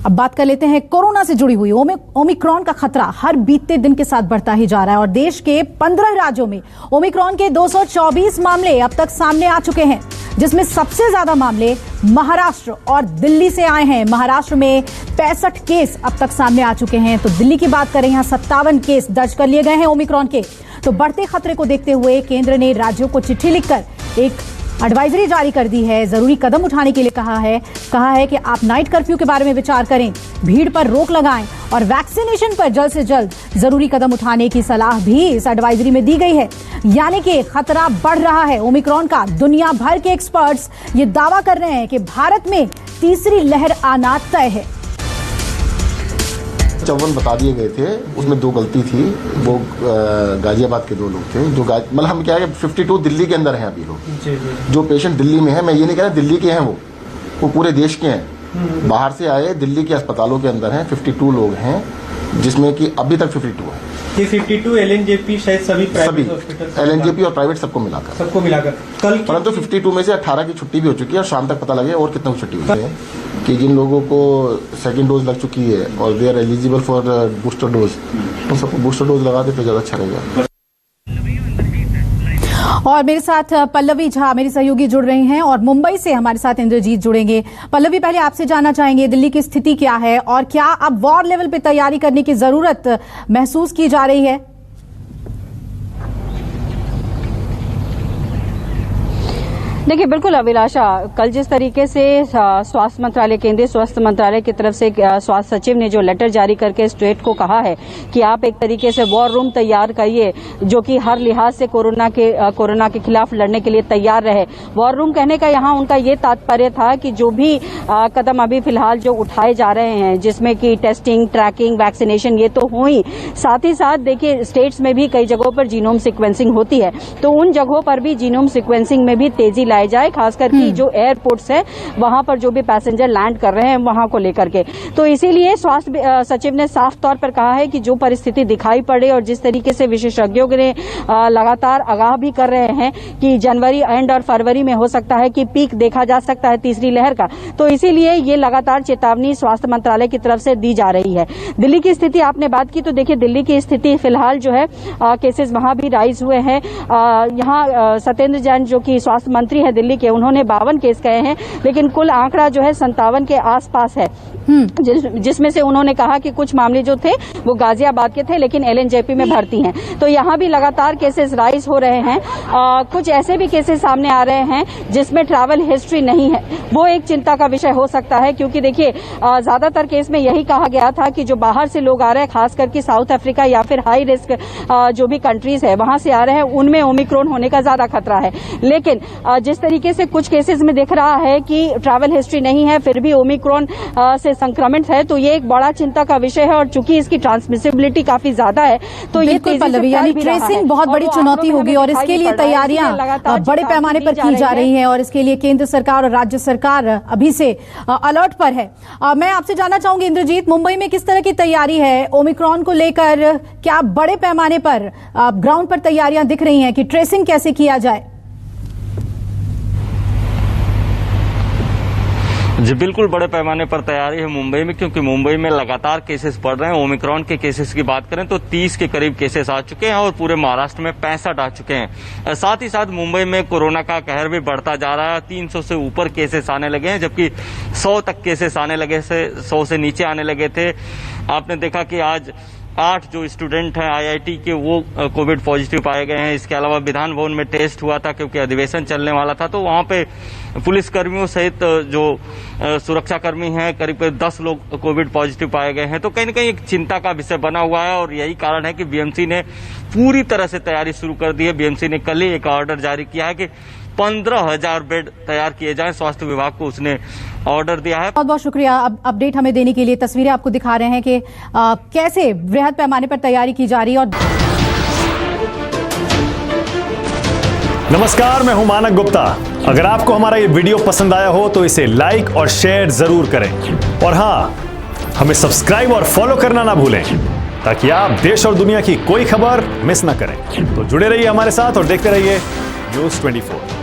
अब बात कर लेते हैं कोरोना से जुड़ी हुई। ओमिक्रॉन का खतरा हर बीतते दिन के साथ बढ़ता ही जा रहा है और देश के 15 राज्यों में ओमिक्रॉन के 224 मामले अब तक सामने आ चुके हैं, जिसमें सबसे ज्यादा मामले महाराष्ट्र और दिल्ली से आए हैं। महाराष्ट्र में 65 केस अब तक सामने आ चुके हैं। तो दिल्ली की बात करें, यहाँ 57 केस दर्ज कर लिए गए हैं ओमिक्रॉन के। तो बढ़ते खतरे को देखते हुए केंद्र ने राज्यों को चिट्ठी लिखकर एक एडवाइजरी जारी कर दी है, जरूरी कदम उठाने के लिए कहा है कि आप नाइट कर्फ्यू के बारे में विचार करें, भीड़ पर रोक लगाएं और वैक्सीनेशन पर जल्द से जल्द जरूरी कदम उठाने की सलाह भी इस एडवाइजरी में दी गई है। यानी कि खतरा बढ़ रहा है ओमिक्रॉन का। दुनिया भर के एक्सपर्ट्स ये दावा कर रहे हैं कि भारत में तीसरी लहर आना तय है। 54 बता दिए गए थे, उसमें 2 गलती थी। वो गाजियाबाद के 2 लोग थे जो मतलब हम क्या है 52 दिल्ली के अंदर हैं अभी लोग। जो पेशेंट दिल्ली में है, मैं ये नहीं कह रहा दिल्ली के हैं, वो पूरे देश के हैं। बाहर से आए दिल्ली के अस्पतालों के अंदर हैं 52 लोग हैं, जिसमें कि अभी तक 52 है। ये 52 LNJP शायद सभी LNJP और प्राइवेट सबको मिलाकर कल, परंतु 52 में से 18 की छुट्टी भी हो चुकी है और शाम तक पता लगे और कितना की छुट्टी हुई है कि जिन लोगों को सेकेंड डोज लग चुकी है और they are eligible for booster dose, उन सबको बूस्टर डोज लगा दे तो ज्यादा अच्छा रहेगा। और मेरे साथ पल्लवी झा मेरी सहयोगी जुड़ रही हैं और मुंबई से हमारे साथ इंद्रजीत जुड़ेंगे। पल्लवी, पहले आपसे जानना चाहेंगे दिल्ली की स्थिति क्या है और क्या अब वॉर लेवल पे तैयारी करने की जरूरत महसूस की जा रही है? देखिए, बिल्कुल अभिलाषा, कल जिस तरीके से स्वास्थ्य मंत्रालय, केंद्रीय स्वास्थ्य मंत्रालय की तरफ से स्वास्थ्य सचिव ने जो लेटर जारी करके स्टेट को कहा है कि आप एक तरीके से वॉर रूम तैयार करिए जो कि हर लिहाज से कोरोना के खिलाफ लड़ने के लिए तैयार रहे। वॉर रूम कहने का यहाँ उनका ये तात्पर्य था कि जो भी कदम अभी फिलहाल जो उठाए जा रहे हैं, जिसमें कि टेस्टिंग, ट्रैकिंग, वैक्सीनेशन, ये तो हो ही, साथ ही साथ देखिए स्टेट्स में भी कई जगहों पर जीनोम सिक्वेंसिंग होती है, तो उन जगहों पर भी जीनोम सिक्वेंसिंग में भी तेजी लाए जाए, खासकर कि जो एयरपोर्ट्स है वहां पर जो भी पैसेंजर लैंड कर रहे हैं वहां को लेकर के। तो इसीलिए स्वास्थ्य सचिव ने साफ तौर पर कहा है कि जो परिस्थिति दिखाई पड़े और जिस तरीके से विशेषज्ञों ने लगातार आगाह भी कर रहे हैं कि जनवरी एंड और फरवरी में हो सकता है कि पीक देखा जा सकता है तीसरी लहर का, तो इसीलिए ये लगातार चेतावनी स्वास्थ्य मंत्रालय की तरफ से दी जा रही है। दिल्ली की स्थिति आपने बात की, तो देखिए दिल्ली की स्थिति फिलहाल जो है केसेस वहां भी राइज हुए हैं। यहाँ सत्येंद्र जैन जो कि स्वास्थ्य मंत्री है दिल्ली के, उन्होंने 52 केस कहे हैं, लेकिन कुल आंकड़ा जो है 57 के आसपास है, जिसमें से उन्होंने कहा कि कुछ मामले जो थे वो गाजियाबाद के थे लेकिन LNJP में भर्ती हैं। तो यहाँ भी लगातार केसेस राइज हो रहे हैं। कुछ ऐसे भी केसेस सामने आ रहे हैं जिसमें ट्रैवल हिस्ट्री नहीं है, वो एक चिंता का विषय हो सकता है, क्योंकि देखिए ज्यादातर केस में यही कहा गया था कि जो बाहर से लोग आ रहे हैं, खास करके साउथ अफ्रीका या फिर हाई रिस्क जो भी कंट्रीज है वहां से आ रहे हैं, उनमें ओमिक्रॉन होने का ज्यादा खतरा है। लेकिन जिस तरीके से कुछ केसेस में दिख रहा है कि ट्रैवल हिस्ट्री नहीं है फिर भी ओमिक्रॉन से संक्रमित है, तो ये एक बड़ा चिंता का विषय है और चूंकि इसकी ट्रांसमिसिबिलिटी काफी ज्यादा है, तो ये पल्लवी, यानी ट्रेसिंग बहुत बड़ी चुनौती होगी और इसके लिए तैयारियां बड़े पैमाने पर की जा रही हैं और इसके लिए केंद्र सरकार और राज्य सरकार अभी से अलर्ट पर है। मैं आपसे जानना चाहूंगी इंद्रजीत, मुंबई में किस तरह की तैयारी है ओमिक्रॉन को लेकर? क्या बड़े पैमाने पर ग्राउंड पर तैयारियां दिख रही हैं कि ट्रेसिंग कैसे किया जाए? जी बिल्कुल, बड़े पैमाने पर तैयारी है मुंबई में, क्योंकि मुंबई में लगातार केसेस बढ़ रहे हैं। ओमिक्रॉन के केसेस की बात करें तो 30 के करीब केसेस आ चुके हैं और पूरे महाराष्ट्र में 65 आ चुके हैं। साथ ही साथ मुंबई में कोरोना का कहर भी बढ़ता जा रहा है। 300 से ऊपर केसेस आने लगे हैं, जबकि 100 तक केसेस आने लगे, 100 से नीचे आने लगे थे। आपने देखा कि आज 8 जो स्टूडेंट हैं IIT के वो कोविड पॉजिटिव पाए गए हैं। इसके अलावा विधान भवन में टेस्ट हुआ था क्योंकि अधिवेशन चलने वाला था, तो वहां पे पुलिस कर्मियों सहित जो सुरक्षाकर्मी हैं करीब 10 लोग कोविड पॉजिटिव पाए गए हैं। तो कहीं न कहीं एक चिंता का विषय बना हुआ है और यही कारण है कि BMC ने पूरी तरह से तैयारी शुरू कर दी है। BMC ने कल ही एक ऑर्डर जारी किया है कि 15,000 बेड तैयार किए जाएं। स्वास्थ्य विभाग को उसने ऑर्डर दिया है। बहुत बहुत शुक्रिया अपडेट हमें देने के लिए। तस्वीरें आपको दिखा रहे हैं कि कैसे वृहद पैमाने पर तैयारी की जा रही है। और नमस्कार, मैं हूं मानक गुप्ता। अगर आपको हमारा ये वीडियो पसंद आया हो तो इसे लाइक और शेयर जरूर करें और हाँ, हमें सब्सक्राइब और फॉलो करना ना भूलें ताकि आप देश और दुनिया की कोई खबर मिस ना करें। तो जुड़े रहिए हमारे साथ और देखते रहिए न्यूज़ 24।